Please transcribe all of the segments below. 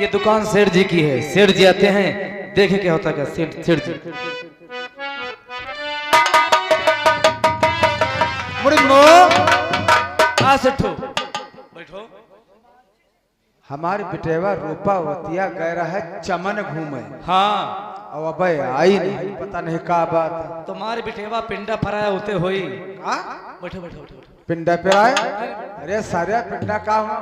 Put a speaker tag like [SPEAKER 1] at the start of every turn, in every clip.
[SPEAKER 1] ये दुकान सेठ जी की है। सेठ जी आते हैं, देखे क्या होता क्या। सेठ जी आ सेठो बैठो।
[SPEAKER 2] हमारे बेटेवा रूपावतिया गए रहा है चमन घूमे।
[SPEAKER 1] हाँ
[SPEAKER 2] अब अबे आई नहीं, पता नहीं का बात।
[SPEAKER 1] तुम्हारे बिठेवा पिंडा फराया होते होई।
[SPEAKER 2] हाँ
[SPEAKER 1] बैठो बैठो बैठो।
[SPEAKER 2] पिंडा पे आए। अरे सारे पिंडा का हुआ।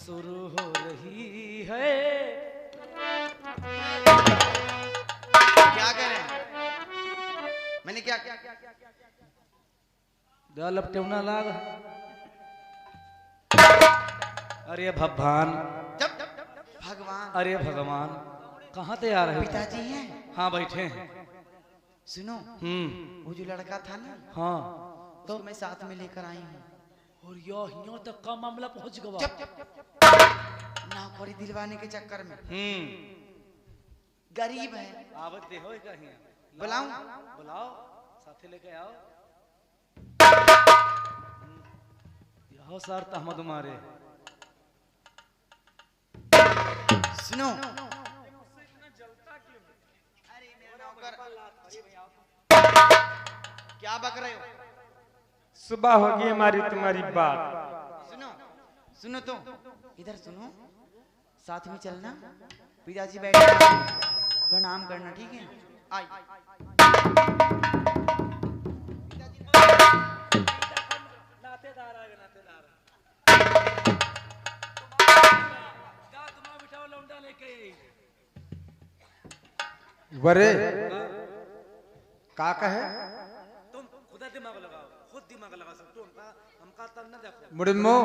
[SPEAKER 1] शुरू हो रही है।
[SPEAKER 3] क्या कह रहे हैं? मैंने क्या
[SPEAKER 1] लपटेवना लाग। अरे भगवान,
[SPEAKER 3] भगवान,
[SPEAKER 1] अरे भगवान, कहाँ से आ रहे हो?
[SPEAKER 3] पिताजी हैं।
[SPEAKER 1] हाँ बैठे हैं।
[SPEAKER 3] सुनो, वो जो लड़का था ना,
[SPEAKER 1] हाँ
[SPEAKER 3] तो मैं साथ में लेकर आई हूँ।
[SPEAKER 1] और यहाँ तक का मामला पहुंच गया।
[SPEAKER 3] नौकरी दिलवाने के चक्कर में। गरीब है।
[SPEAKER 1] आवत दे हो कहीं।
[SPEAKER 3] बुलाऊं?
[SPEAKER 1] बुलाओ, साथे लेके आओ। यहो सर तहमद मारे।
[SPEAKER 3] सुनो, क्या बक रहे हो?
[SPEAKER 2] सुबह होगी हमारी तुम्हारी बात।
[SPEAKER 3] सुनो सुनो, तो इधर सुनो, साथ में चलना। पिताजी बैठे, प्रणाम करना, ठीक है? आई।
[SPEAKER 1] नातेदार आएगा, नातेदार। तुम्हारा बिठाओ लौंडा लेके।
[SPEAKER 2] वरे का कहे?
[SPEAKER 1] तुम खुदा दिमाग लगाओ, खुद दिमाग लगा सकते हो। हमका तब न देखो।
[SPEAKER 2] मुड़मो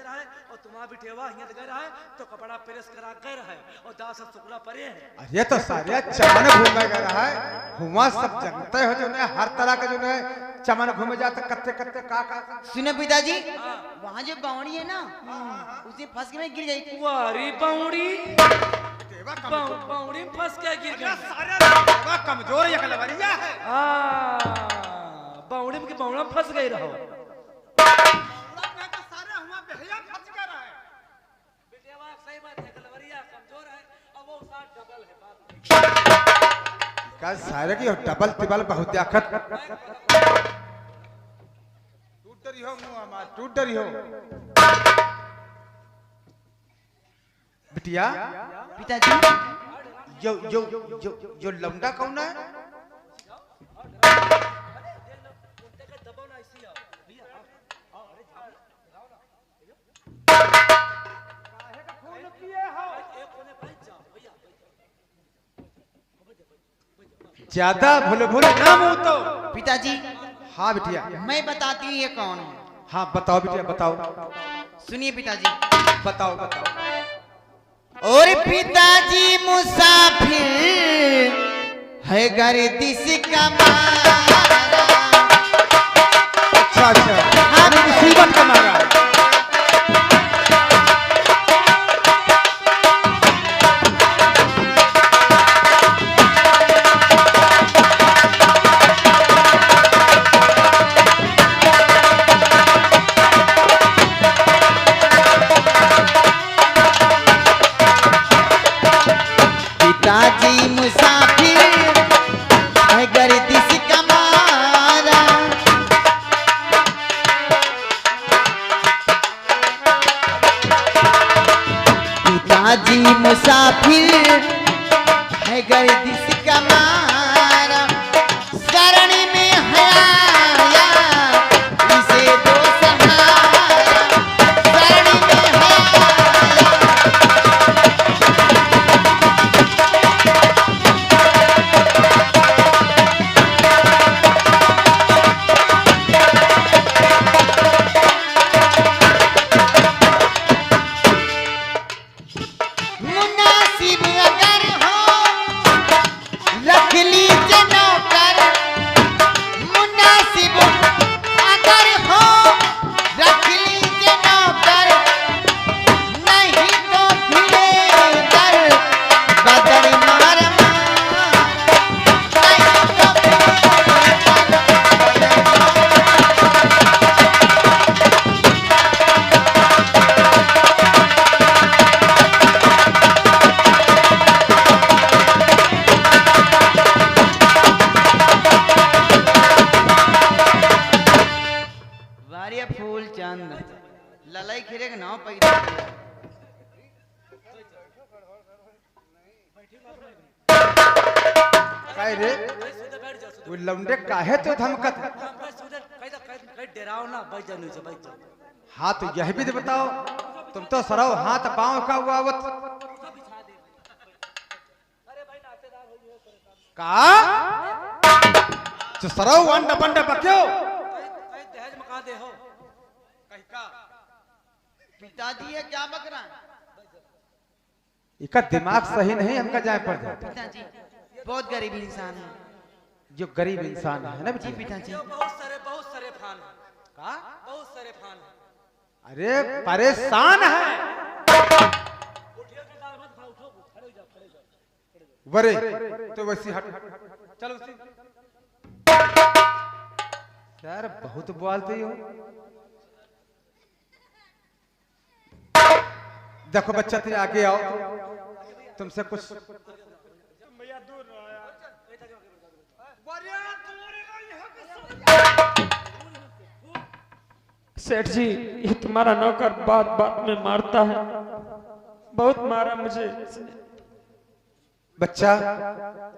[SPEAKER 1] है और तुम्हारा बिठेवा हियत गए रहा है तो कपड़ा प्रेस करा गए रहा है और दास शुक्ला परे है।
[SPEAKER 2] ये तो सारे चमन घूमे गए रहा है। हुआ सब जानते हो जो ने हर तरह का जो ने चमन घूमे जाते कत्ते कत्ते का।
[SPEAKER 3] सुनो पिताजी, वहाँ जो बावड़ी है ना, उसे फंस के मैं गिर गई।
[SPEAKER 1] वारी बावड़ी, बावड़ी फंस के गिर गई।
[SPEAKER 2] सारे कमजोर ये कलवरिया है।
[SPEAKER 1] बावड़ी में बावड़ा फंस गई रहो।
[SPEAKER 2] सारे की डबल तिबल बहुत आखत। टूट डरी हो मुंह हमार, टूट डरी हो। बिटिया
[SPEAKER 3] पिताजी,
[SPEAKER 2] जो जो जो जो लौंडा कौन है? ज्यादा भूल भूल ना मुंह तो।
[SPEAKER 3] पिताजी,
[SPEAKER 2] हाँ बिटिया,
[SPEAKER 3] मैं बताती हूँ ये कौन है।
[SPEAKER 2] हाँ बताओ बिटिया बताओ।
[SPEAKER 3] सुनिए पिताजी,
[SPEAKER 2] बताओ बताओ।
[SPEAKER 3] और पिताजी मुसाफिर है गर्दिश का मारा।
[SPEAKER 2] अच्छा अच्छा, हाँ मुसीबत का मारा।
[SPEAKER 3] पिताजी मुसाफिर है गर्दिश का मारा। पिताजी मुसाफिर है गर्दिश का मारा। शरण में है आया इसे दो सहारा। शरण में है मुनासिब अगर हो रख हो पैदा
[SPEAKER 2] काय रे
[SPEAKER 1] भाई सीधे बैठ जाओ सीधे
[SPEAKER 2] वो लौंडे काहे तो धमकत है?
[SPEAKER 1] भाई सीधे कहीं डराओ ना, बैठ जाओ नीचे बैठ जाओ।
[SPEAKER 2] हाँ तो यह भी तो बताओ, तुम तो सरव हाथ पांव का हुआ आवत का तो सरव अंड बंड बक्यो
[SPEAKER 1] कहीं दहेज मका दे हो कहीं का।
[SPEAKER 3] पिताजी ये क्या बक रहा है?
[SPEAKER 2] इसका दिमाग सही नहीं, हमका जाए पड़ जाए।
[SPEAKER 3] पिताजी बहुत गरीब इंसान है
[SPEAKER 2] जो गरीब इंसान है ना
[SPEAKER 3] जी
[SPEAKER 2] बेटी,
[SPEAKER 3] पिताजी।
[SPEAKER 1] जो बहुत सारे फान है
[SPEAKER 2] का
[SPEAKER 1] बहुत सारे फान है।
[SPEAKER 2] अरे परेशान है
[SPEAKER 1] उठिए के दाल मत खाओ, उठो खड़े हो जाओ खड़े हो जाओ।
[SPEAKER 2] वरे तो वैसी हट चलो उसी यार बहुत बोलते हो। देखो बच्चा तेरे आगे आओ, तुमसे कुछ
[SPEAKER 4] सेठ जी, ये तुम्हारा नौकर बात बात में मारता है, बहुत मारा मुझे।
[SPEAKER 2] बच्चा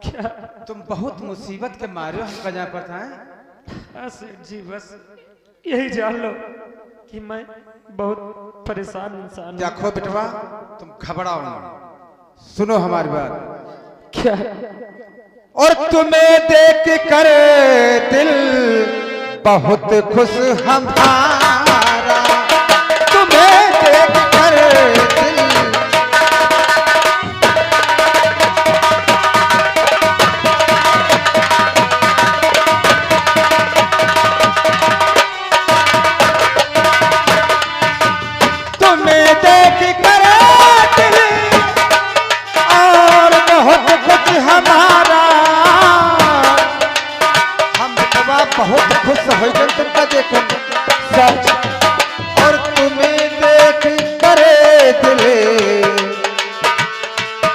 [SPEAKER 4] क्या?
[SPEAKER 2] तुम बहुत मुसीबत के मारे हो, हमका जाए पड़ता है।
[SPEAKER 4] हाँ सेठ जी, बस यही जान लो कि मैं बहुत परेशान इंसान हूँ।
[SPEAKER 2] देखो बेटवा तुम घबराओ ना, सुनो हमारी बात।
[SPEAKER 4] क्या?
[SPEAKER 2] और तुम्हें देख कर दिल बहुत खुश हमारा, तुम्हें देख कर दिल तुम्हें देख कर दिल और बहुत खुश हमारा, हम बेटवा बहुत खुश हो गए तुमका देख सच। और तुम्हें देख कर दिल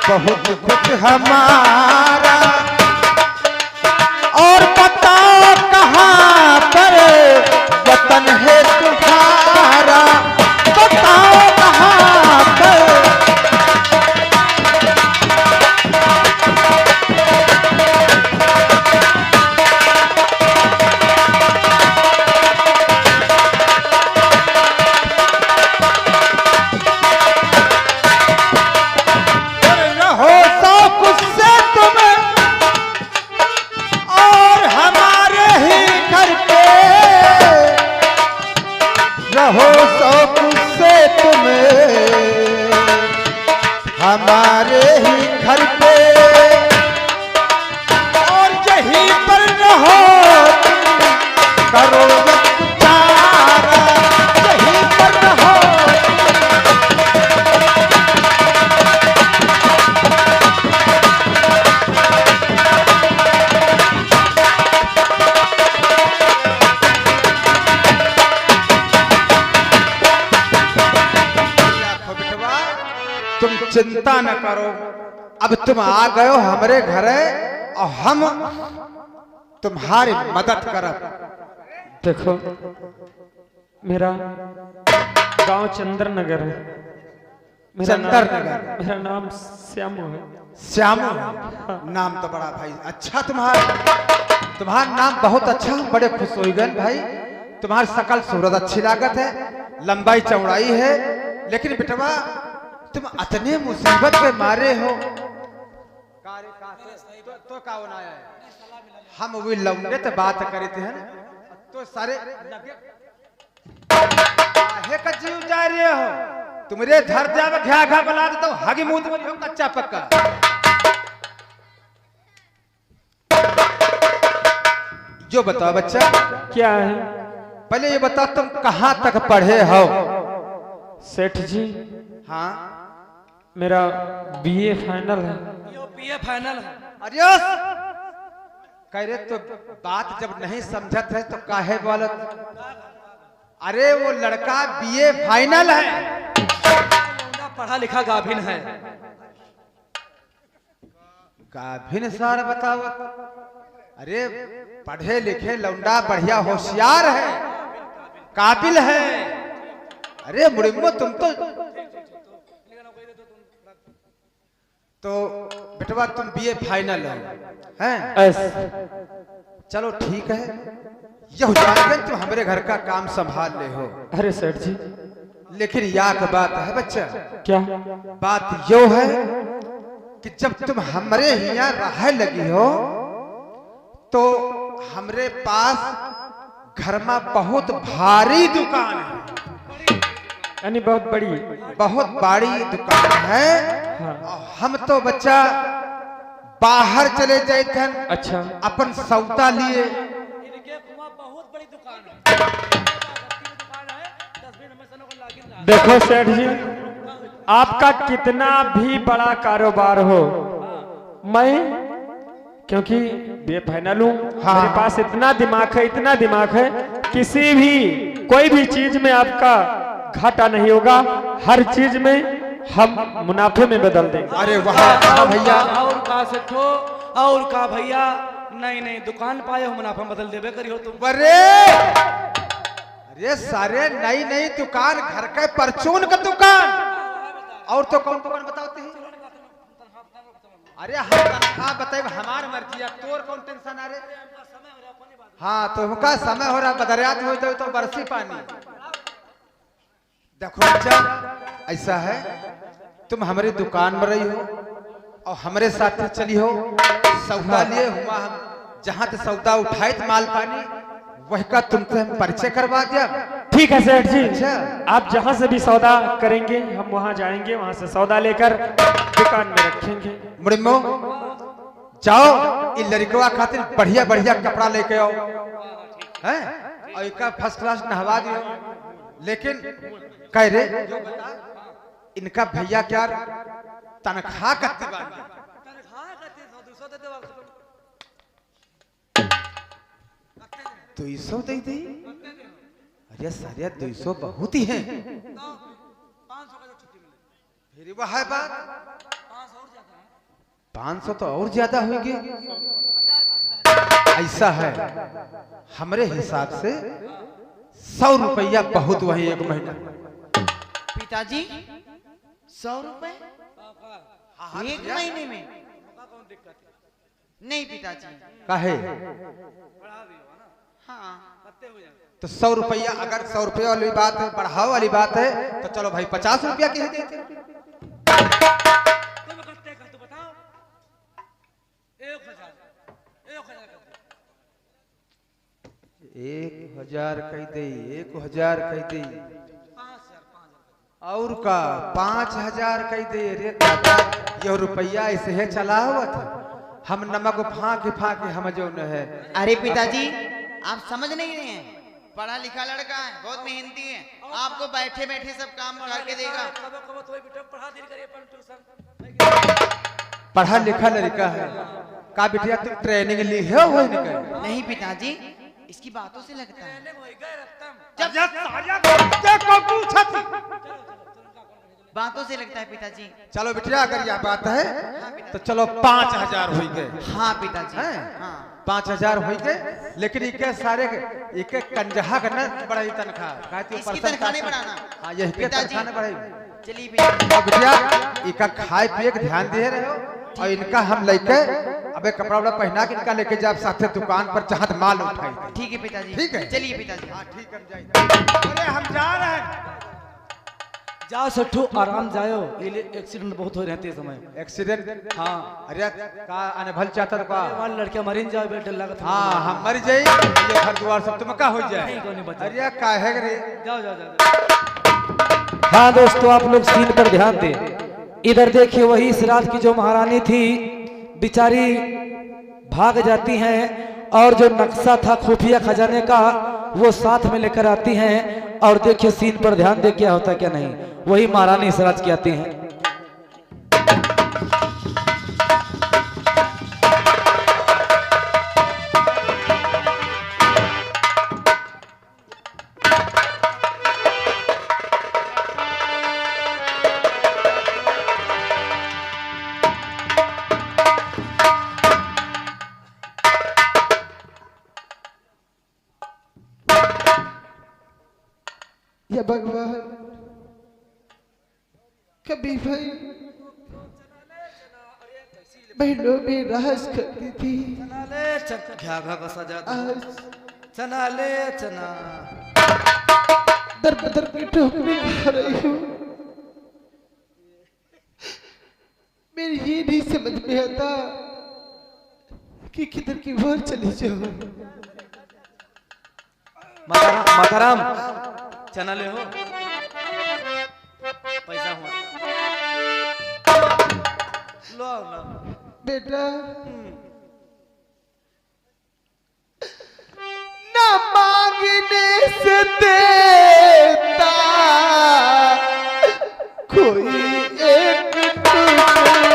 [SPEAKER 2] बहुत खुश हमारा, और बताओ कहाँ पर वतन है तुम्हारा, बताओ कहाँ पर। रहो शौक से तुम और हमारे ही घर पे, रहो शौक से तुम हमारे ही घर पे, और यहीं पर रहो करो उपचारा, यहीं पर रहो। देखो बेटवा तुम चिंता न करो, अब तुम आ गए हो हमारे घरे और हम तुम्हारी मदद करब।
[SPEAKER 4] देखो, मेरा गांव चंद्र नगर है।
[SPEAKER 2] चंद्र नगर।
[SPEAKER 4] मेरा नाम श्यामू है।
[SPEAKER 2] श्यामू नाम तो बड़ा भाई अच्छा, तुम्हारा नाम बहुत अच्छा, बड़े खुश हो गए भाई। तुम्हारी शकल सूरत अच्छी लागत है, लंबाई चौड़ाई है, लेकिन बेटवा तुम इतने मुसीबत पे मारे हो। तो का होना है, हम वही लौंडे तो बात करते हैं तो सारे लगे काहे का जीव जा रहे हो, तुमरे घर जावे घा घा बना देता हूं, हगी मुंह तुम्हारी हो कच्चा पक्का। जो बताओ बच्चा,
[SPEAKER 4] क्या है?
[SPEAKER 2] पहले ये बताओ तुम कहाँ तक पढ़े हो?
[SPEAKER 4] सेठ जी,
[SPEAKER 2] हाँ
[SPEAKER 4] मेरा बीए फाइनल है।
[SPEAKER 1] यो बीए फाइनल है।
[SPEAKER 2] अरे कह रहे तो बात जब नहीं समझत है तो काहे बोलत? अरे वो लड़का बीए फाइनल है,
[SPEAKER 1] लौंडा पढ़ा लिखा गाभिन है।
[SPEAKER 2] गाभिन सार बताओ। अरे पढ़े लिखे लौंडा बढ़िया होशियार है, काबिल है, अरे मुड़िम्बो तुम तो बेटवा तुम बीए फाइनल हो हैं? चलो ठीक है, यह जाएगा तुम हमारे घर का काम संभाल ले हो।
[SPEAKER 4] अरे सेठ जी।
[SPEAKER 2] लेकिन याद बात है बच्चा,
[SPEAKER 4] क्या
[SPEAKER 2] बात यो है कि जब तुम हमरे यहाँ रह लगी हो तो हमरे पास घर में बहुत भारी दुकान है,
[SPEAKER 4] यानी बहुत
[SPEAKER 2] बड़ी दुकान है।
[SPEAKER 4] हाँ।
[SPEAKER 2] और हम तो बच्चा बाहर चले जाए थे
[SPEAKER 4] अच्छा।
[SPEAKER 2] अपन सौदा लिए।
[SPEAKER 1] इनके कुआं बहुत बड़ी दुकान है, दुकान है 10 में सनों को लागिन रहा।
[SPEAKER 4] देखो सेठ जी, आपका कितना भी बड़ा कारोबार हो, मैं क्योंकि बे फाइनल हूँ,
[SPEAKER 2] हाँ।
[SPEAKER 4] मेरे पास इतना दिमाग है, किसी भी कोई भी चीज में आपका घाटा नहीं होगा, हर चीज में हम मुनाफे में बदल देंगे।
[SPEAKER 2] अरे वाह भैया,
[SPEAKER 1] और का सेठो और का भैया, नहीं दुकान पाए हो मुनाफा बदल देबे करियो तुम।
[SPEAKER 2] अरे सारे नई दुकान, घर का परचून का दुकान, और तो कौन दुकान बताते हैं? अरे हम तनख्वाह बताए, हमार मर्जी है, तोर कौन टेंशन? अरे हाँ, तुमका समय हो रहा, बदरियात हो जाए तो बरसी पानी। देखो बच्चा, ऐसा है तुम हमारी दुकान में रही हो और हमारे साथ चली हो, सौदा लिए हुआ, हम जहाँ से सौदा उठाए माल पानी वही का तुमसे हम परिचय करवा दिया।
[SPEAKER 4] ठीक है सेठ जी,
[SPEAKER 2] अच्छा।
[SPEAKER 4] आप जहाँ से भी सौदा करेंगे हम वहाँ जाएंगे, वहाँ से सौदा लेकर दुकान में रखेंगे।
[SPEAKER 2] मुड़िम्बो जाओ, इन लड़कवा खातिर बढ़िया कपड़ा लेके आओ, हैं? और इनका फर्स्ट क्लास नहवा दियो। लेकिन कह रे इनका भैया क्या तनख्वाह कत्ती बांधी?
[SPEAKER 1] तनख्वाह करते 200 दे देवा
[SPEAKER 2] 200 दे दी? अरे सारे 200 बहुत ही है।
[SPEAKER 1] 500 का जो छुट्टी मिले,
[SPEAKER 2] फिर वह है बात,
[SPEAKER 1] 500 और ज्यादा है,
[SPEAKER 2] 500 तो और ज्यादा होगी। ऐसा है, हमारे हिसाब से 100 रुपया बहुत, वही एक महीना।
[SPEAKER 3] पिताजी 100 रुपए एक महीने में?
[SPEAKER 1] कौन दिक्कत है?
[SPEAKER 3] नहीं पिताजी।
[SPEAKER 2] काहे?
[SPEAKER 1] बढ़ा दियो है ना,
[SPEAKER 3] हाँ
[SPEAKER 1] पत्ते हो जाए
[SPEAKER 2] तो 100 रुपया, अगर 100 रुपया वाली बात है, बढ़ाओ वाली बात है, तो चलो भाई 50 रुपया की देते।
[SPEAKER 1] तुम करते कर तो बताओ। 1000
[SPEAKER 2] 1000 कह दे, 1000 कह दे,
[SPEAKER 1] 5000
[SPEAKER 2] और का 5000 कह दे। रे दादा, यह रुपया ऐसे है चला हुआ था, हम नमक फाँक हम जो न है।
[SPEAKER 3] अरे पिताजी आप समझ नहीं रहे हैं, पढ़ा लिखा लड़का है, बहुत मेहनती है, आपको बैठे बैठे सब काम करके देगा।
[SPEAKER 1] कब तो बेटा पढ़ा दिल करिए पर ट्यूशन
[SPEAKER 2] पढ़ा लिखा लड़का है का बिटिया, तुम ट्रेनिंग ली है? वो
[SPEAKER 3] नहीं पिताजी, इसकी बातों से लगता है। बातों से लगता है पिताजी।
[SPEAKER 2] चलो बिटिया, अगर यह बात है तो चलो 5000 हो गए।
[SPEAKER 3] हाँ पिताजी।
[SPEAKER 2] हैं?
[SPEAKER 3] हाँ
[SPEAKER 2] 5000 हो गए, लेकिन इके सारे इके कंजहा करना बड़ा ही तनख्वाह।
[SPEAKER 3] इसकी तनख्वाह नहीं बढ़ाना।
[SPEAKER 2] हाँ, यही के
[SPEAKER 3] पिताजी।
[SPEAKER 2] तनख्वाह नहीं बढ़ाई।
[SPEAKER 3] चलिए पिताजी।
[SPEAKER 2] और बिटिया, इनका खाए पिए के ध्यान दे रहे हो, और इनका हम लेके अबे कपड़ा वपड़ा पहना के इनका लेके जाए साथे दुकान पर, जहाँ माल उठाई।
[SPEAKER 3] ठीक है पिताजी।
[SPEAKER 2] ठीक है।
[SPEAKER 3] चलिए पिताजी।
[SPEAKER 2] हाँ ठीक है, हम जाएंगे। अरे हम जा रहे हैं।
[SPEAKER 1] जाओ सट्ठू, आराम जाओ, ये एक्सीडेंट बहुत हो रहते हैं समय।
[SPEAKER 2] एक्सीडेंट?
[SPEAKER 1] हाँ
[SPEAKER 2] अरे का अनभल चाहता तो का?
[SPEAKER 1] वाल लड़के मरीन जाओ बेटे लागत।
[SPEAKER 2] हाँ, हम मर जाई, ये घर द्वार सब तुम का हो
[SPEAKER 1] नहीं,
[SPEAKER 2] जाए।
[SPEAKER 1] कोई नहीं बचा।
[SPEAKER 2] अरे काहे रे?
[SPEAKER 1] जाओ जाओ जाओ।
[SPEAKER 5] हाँ दोस्तों, आप लोग सीन पर ध्यान दें। इधर देखिए, वही इस रात की जो महारानी थी बेचारी भाग जाती हैं, और जो नक्शा था खुफिया खजाने का वो साथ में लेकर आती हैं। और देखिए सीन पर ध्यान दे, क्या होता क्या नहीं। वही महारानी इस रात की आती हैं।
[SPEAKER 2] ये भगवान कभी भाई बहनों में राज करती थी,
[SPEAKER 1] चना ले चना, घा घा का सजा दो।
[SPEAKER 2] आज
[SPEAKER 1] चना ले चना,
[SPEAKER 2] दर बदर की ठोकरें खा रही हूँ। मेरी ये नहीं समझ में आता कि किधर की ओर चली जाऊं।
[SPEAKER 1] माताराम चना ले हो, पैसा हुआ लो ना
[SPEAKER 2] बेटा ना मांगने से देता कोई एक टुकड़ा।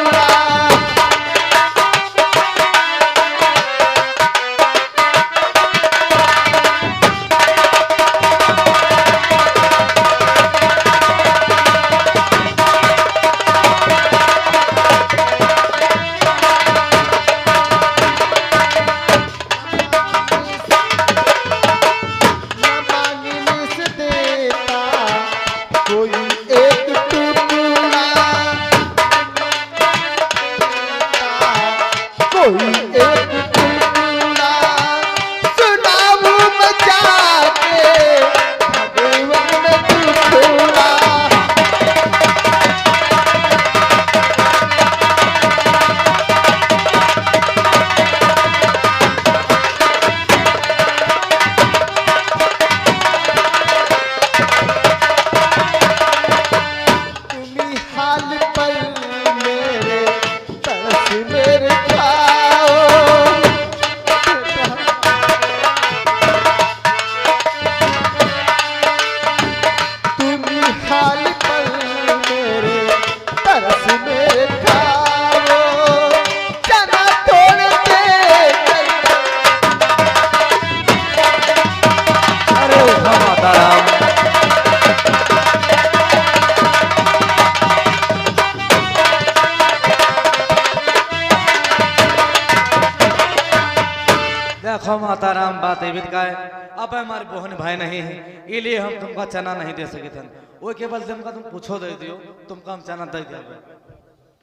[SPEAKER 1] देखो माताराम बात है का है, अब हमारे बहन भाई नहीं है, इसलिए हम तुमका चना नहीं दे सके थे। वो केवल तुमका तुम पूछो दे दियो, तुमका हम चना दे देंगे।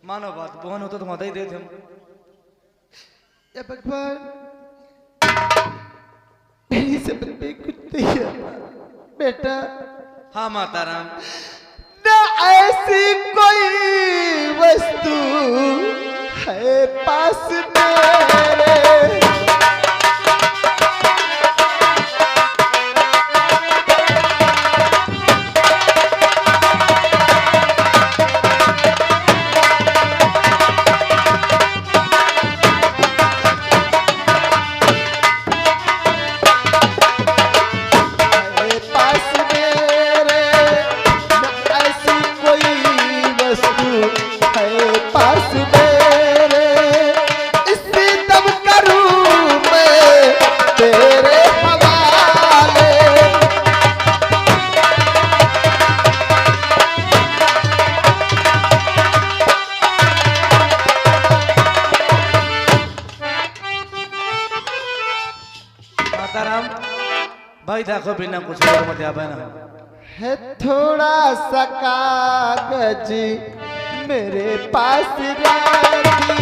[SPEAKER 1] मानो बात, बहन हो तो तुम दे देते हम।
[SPEAKER 2] या भगवान मेरी समझ में कुछ नहीं आता बेटा।
[SPEAKER 1] हाँ माताराम,
[SPEAKER 2] न ऐसी कोई वस्तु है पास मेरे
[SPEAKER 1] भाई देखो बिना कुछ और मत आवे ना
[SPEAKER 2] है थोड़ा सा कागज मेरे पास रहती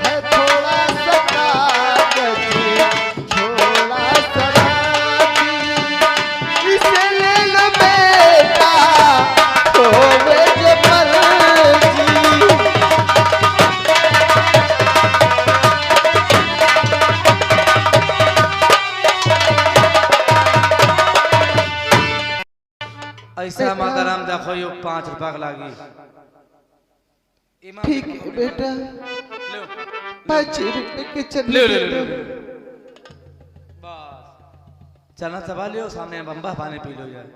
[SPEAKER 2] है, थोड़ा सा कागज थोड़ा सा रहती, इसे ले लो बेटा होवे जो मर्जी।
[SPEAKER 1] ऐसा माताराम देखो यो 5 रुपया का लागी।
[SPEAKER 2] ठीक है बेटा, 5 रुपए के चले
[SPEAKER 1] ले बस चना चबा लियो, सामने बम्बा पानी पी लो यार।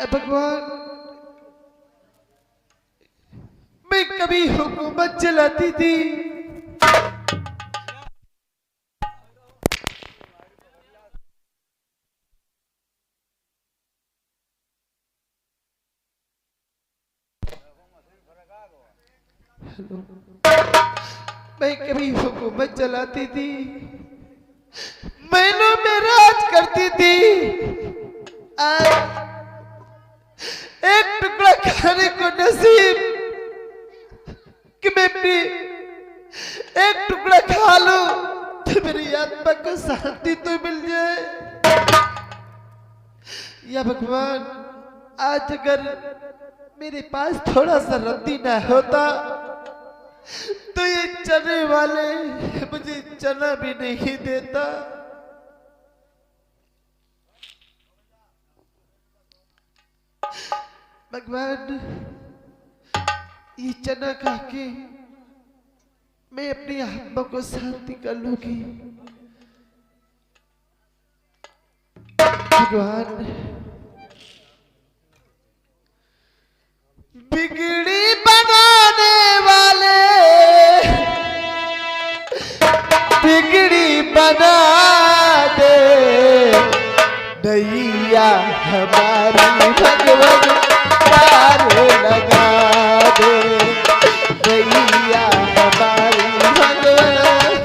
[SPEAKER 2] या भगवान मैं कभी हुकूमत चलाती थी, मैं कभी हुकूमत चलाती थी, मैंने
[SPEAKER 6] करती थी, आज एक टुकड़ा खाने को नसीब कि मैं अपनी एक टुकड़ा खा लूं तो मेरी आत्मा को शांति तो मिल जाए। या भगवान, आज अगर मेरे पास थोड़ा सा रद्दी ना होता तो ये चने वाले मुझे चना भी नहीं देता। भगवान, ये चना खा के मैं अपनी आत्मा को शांति कर लूंगी। भगवान, बिगड़ी बनाने वाले बिगड़ी बना दे नैया हमारी भगवान, पार लगा दे नैया हमारी भगवान।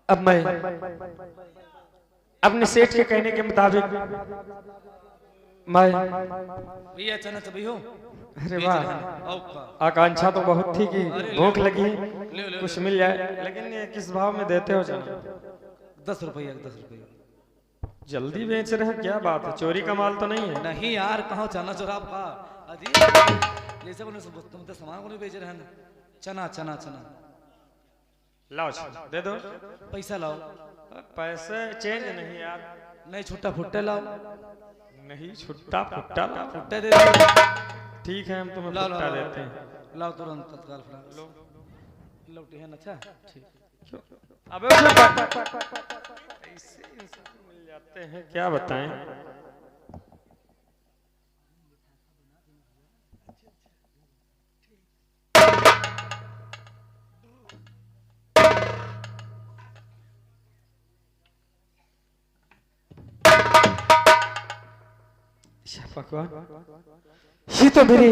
[SPEAKER 4] अब मैं अपने सेठ के कहने के मुताबिक मैं
[SPEAKER 1] भैया चना तो भैया
[SPEAKER 4] अरे वाह, आकांक्षा तो बहुत थी कि भूख लगी कुछ मिल जाए, लेकिन ये किस भाव में देते हो चना?
[SPEAKER 1] 10 रुपया 10 रुपया।
[SPEAKER 4] जल्दी बेच रहे हैं, क्या बात है? चोरी का माल तो नहीं है?
[SPEAKER 1] नहीं यार, कहाँ चना चोरा का अजीब जैसे तुम तो सामान को नहीं बेच रहे हैं। चना चना चना
[SPEAKER 4] लाओ, दे दो
[SPEAKER 1] पैसा लाओ।
[SPEAKER 4] पैसे चेंज नहीं यार,
[SPEAKER 1] नहीं छुट्टा फुट्टे लाओ।
[SPEAKER 4] नहीं छुट्टा फुट्टा लाओ।
[SPEAKER 1] फुट्टे दे दो।
[SPEAKER 4] ठीक है, हम तुम्हें
[SPEAKER 1] लाओ
[SPEAKER 4] फुट्टा
[SPEAKER 1] लाओ
[SPEAKER 4] देते हैं।
[SPEAKER 1] लाओ तुरंत तत्काल फ्रांस लौटी है ना? अच्छा ठीक।
[SPEAKER 4] अबे ऐसे इंसान मिल जाते हैं, क्या बताएं। भगवान, ये तो मेरे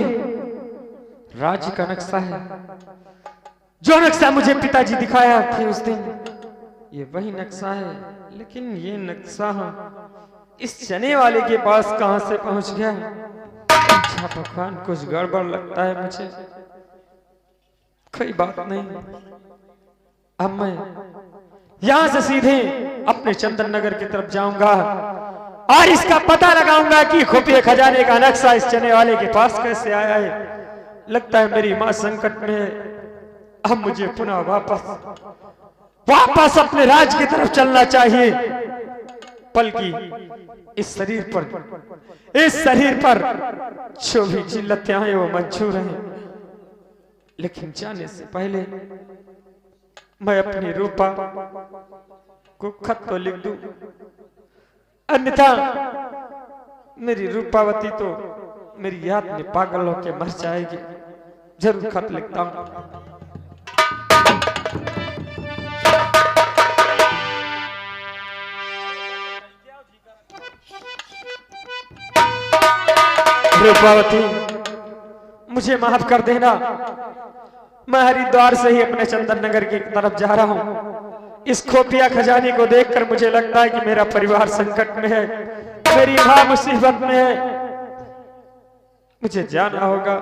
[SPEAKER 4] राज्य का नक्शा है। जो नक्शा मुझे पिताजी दिखाया थे उस दिन, ये वही नक्शा है। लेकिन ये नक्शा इस चने वाले के पास कहां से पहुंच गया? अच्छा भगवान, कुछ गड़बड़ लगता है मुझे। कोई बात नहीं, अब मैं यहां से सीधे अपने चंदन नगर की तरफ जाऊंगा और इसका पता लगाऊंगा कि खुफिया खजाने का नक्शा इस चने वाले के पास कैसे आया है। लगता है मेरी मां संकट में है। अब मुझे पुनः वापस अपने राज्य की तरफ चलना चाहिए। बल्कि इस शरीर पर जो भी जिल्लतें आए वो मंजूर हैं, लेकिन जाने से पहले मैं अपनी रूपा को खत तो लिख दूं, अन्यथा मेरी रूपावती तो मेरी याद में पागल होकर मर जाएगी। जरूर खत लिखता हूं। रूपावती, मुझे माफ कर देना। मैं हरिद्वार से ही अपने चंदन नगर की तरफ जा रहा हूँ। इस खुफिया खजाने को देखकर मुझे लगता है कि मेरा परिवार संकट में है, मेरी मां मुसीबत में है। मुझे जाना होगा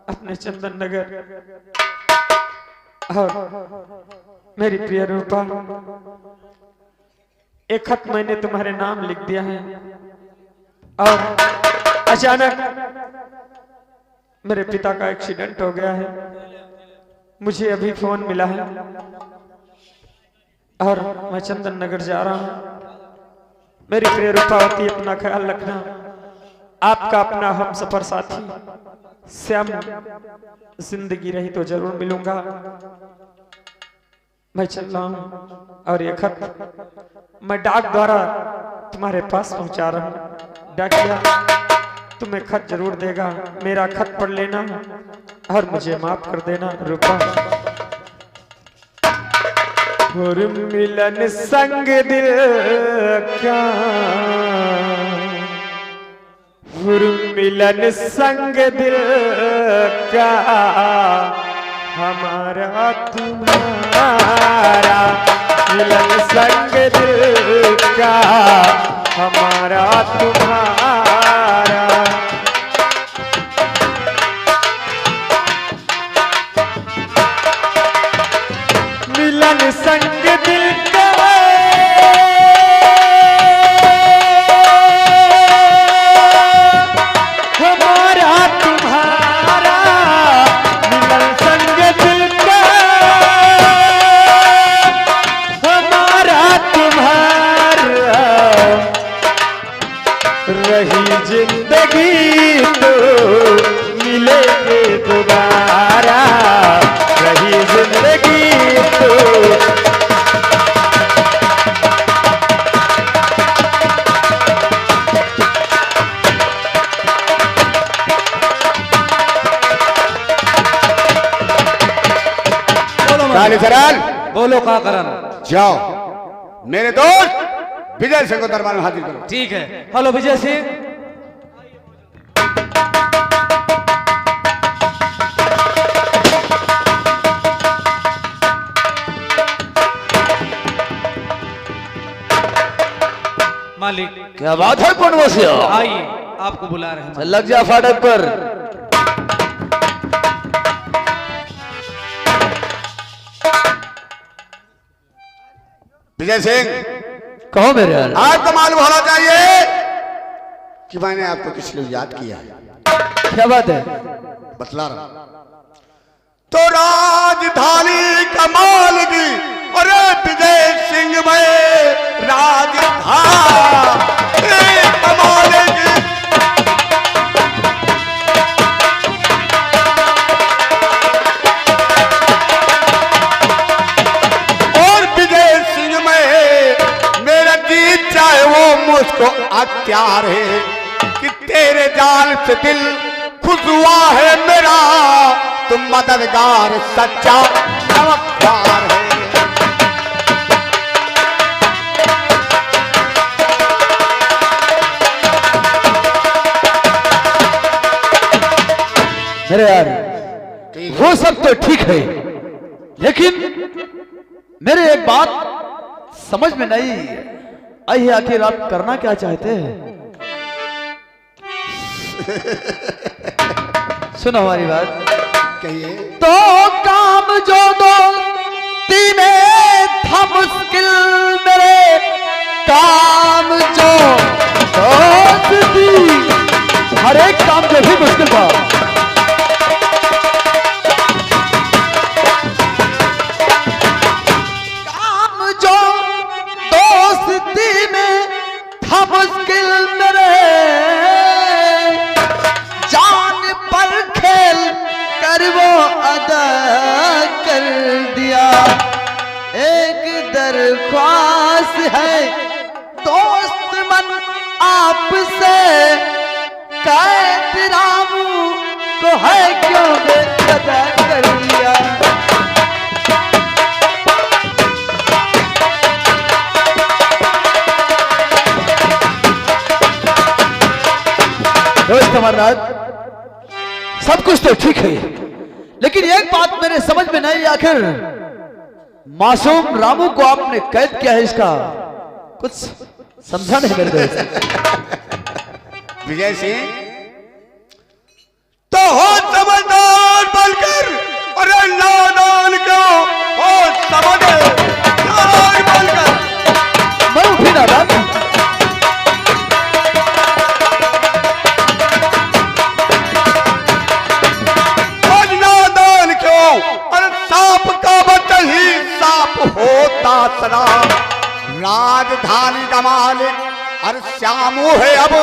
[SPEAKER 4] अपने चंदन नगर। और मेरी प्रिय रूपा, एक खत मैंने तुम्हारे नाम लिख दिया है और अचानक मेरे पिता का एक्सीडेंट हो गया है। मुझे अभी फोन मिला है और मैं चंदन नगर जा रहा हूं। मेरी प्रिय रूपावती, अपना ख्याल रखना। आपका अपना हम सफर साथी श्याम। जिंदगी रही तो जरूर मिलूंगा। मैं चल रहा हूं और ये खत मैं डाक द्वारा तुम्हारे पास पहुंचा रहा हूं। डाकिया तुम्हें खत जरूर देगा। मेरा खत पढ़ लेना और मुझे माफ कर देना रूपा। और मिलन संग दिल का, और मिलन संग दिल का, हमारा तुम्हारा मिलन संग दिल का, हमारा तुम्हारा। मिलन संग दिल का, हमारा तुम्हारा। मिलन संग दिल का, हमारा तुम्हारा। रही जिंदगी तो मिलेंगे दोबारा। रही जिंदगी तो
[SPEAKER 7] सराल
[SPEAKER 1] बोलो का करन।
[SPEAKER 7] जाओ मेरे दोस्त विजय सिंह को दरबार में हाजिर करो।
[SPEAKER 1] ठीक है। हेलो विजय सिंह। मालिक
[SPEAKER 5] क्या बात है कौनवसिया?
[SPEAKER 1] आइए, आपको बुला रहे हैं।
[SPEAKER 5] लग जा फाटक पर।
[SPEAKER 7] विजय सिंह,
[SPEAKER 5] कहो मेरे यार।
[SPEAKER 7] आपका मालूम होना चाहिए कि मैंने आपको किस लिए याद किया है।
[SPEAKER 5] क्या बात है?
[SPEAKER 7] बतला रहा तो राजधानी कमाल की। अरे विजय सिंह में राजधानी कमाल की। और विजय सिंह में मेरा जी चाहे वो मुझको अख्तियार है कि तेरे जाल से दिल खुश हुआ है मेरा। तुम मददगार सच्चा चमत्कार है।
[SPEAKER 5] मेरे यार, वो सब तो ठीक है, लेकिन मेरे एक बात समझ में नहीं आई। आखिर आप करना क्या चाहते हैं? सुनो हमारी बात।
[SPEAKER 7] कहिए।
[SPEAKER 5] तो काम जो दो तीने था मुश्किल मेरे, काम जो दोस्ती हर एक काम जो भी मुश्किल था। काम जो दोस्ती में था मुश्किल मेरे, जान पर खेल कर वो अदा कर दिया। एक दरख्वास्त है दोस्त मन आपसे, कैतराम को है क्यों अदा कर दिया। दोस्त अमरनाथ, सब कुछ तो ठीक है,
[SPEAKER 8] लेकिन एक बात मेरे समझ में नहीं, आखिर मासूम रामू को आपने कैद किया है, इसका कुछ समझा नहीं मेरे दोस्त।
[SPEAKER 7] विजय सिंह तो हो समझदार बनकर, अरे नादान क्यों हो समझदार बनकर।
[SPEAKER 8] मैं उठी नादान,
[SPEAKER 7] नादान क्यों, अरे सांप का बच्चा ही सांप होता सदा। राजधानी का मालिक अरे श्यामू है अब,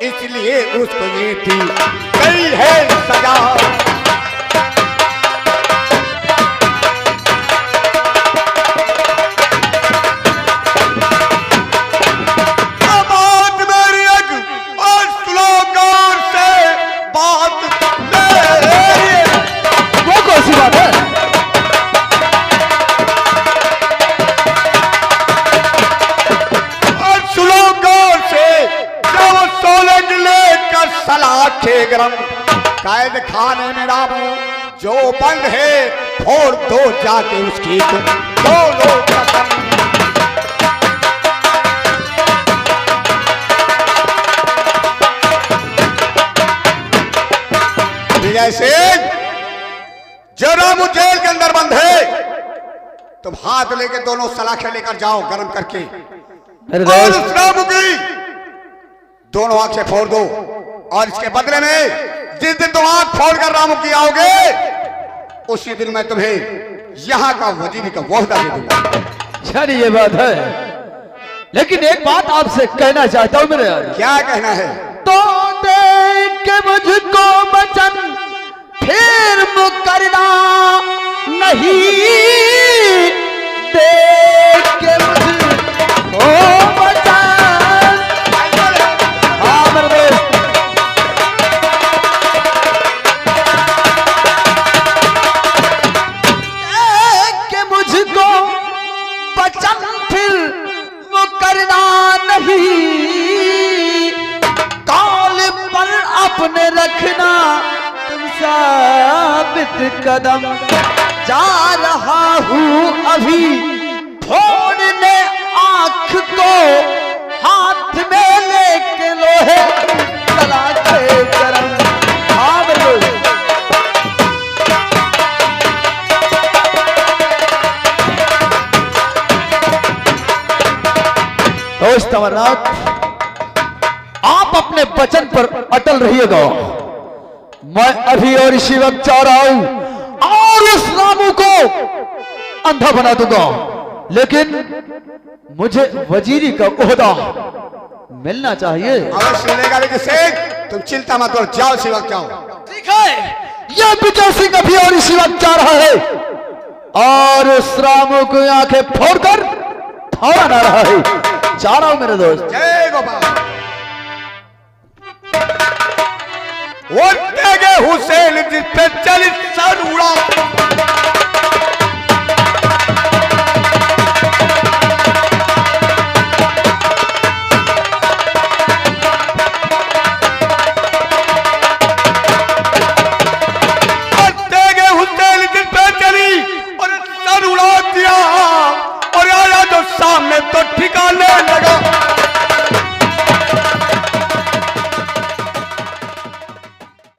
[SPEAKER 7] इसलिए उसको ये थी गई है सजा। बात मेरी एक और स्लोगन से बात मेरी,
[SPEAKER 8] वो कौन सी बात है?
[SPEAKER 7] स्लोगन से जब सोलंग लेकर सलाखे गरम, कैद खाने में रामू जो बंद है, फोड़ दो जाके उसकी दोनों कसम। विजय सिंह, जो रामू जेल के अंदर बंद है, तुम हाथ लेके दोनों सलाखें लेकर जाओ गरम करके,
[SPEAKER 8] मेरे
[SPEAKER 7] और
[SPEAKER 8] दोस्त
[SPEAKER 7] उस रामू की दोनों आंखें फोड़ दो। और इसके बदले में जिस दिन तुम आंख फोड़ कर रामू की आओगे, उसी दिन मैं तुम्हें यहाँ का वजीरी का वोहदा दे दूंगा।
[SPEAKER 8] यानी ये बात है, लेकिन एक बात आपसे कहना चाहता हूं मेरे यार।
[SPEAKER 7] क्या कहना है?
[SPEAKER 8] तो देख के मुझको वचन फिर मुकरना नहीं, देख के मुझको वचन। हाँ मेरे दोस्त, देख के मुझको वचन फिर मुकरना नहीं, कॉल पर अपने रखना तुम साबित कदम। जा रहा हूँ अभी फोड़ने आंख को, हाथ में लेके लोहे सलाखे गरम। हाँ बिल्कुल, दोस्त अमरनाथ, आप अपने वचन पर अटल रहिएगा। मैं अभी और इसी वक्त जा रहा हूं और उस रामू को अंधा बना दूंगा, लेकिन मुझे वजीरी का ओहदा मिलना चाहिए।
[SPEAKER 7] अवश्य मिलेगा विजय सिंह, तुम चिंता मत करो, जाओ इसी वक्त जाओ।
[SPEAKER 8] ठीक है, यह विजय सिंह अभी और इसी वक्त जा रहा है और उस रामू को आंखें फोड़कर फोड़ा ना रहा है। जा रहा हूं मेरे दोस्त।
[SPEAKER 7] जय गोपाल। वो तेगे हुसैन जिस पे चली सर उड़ा,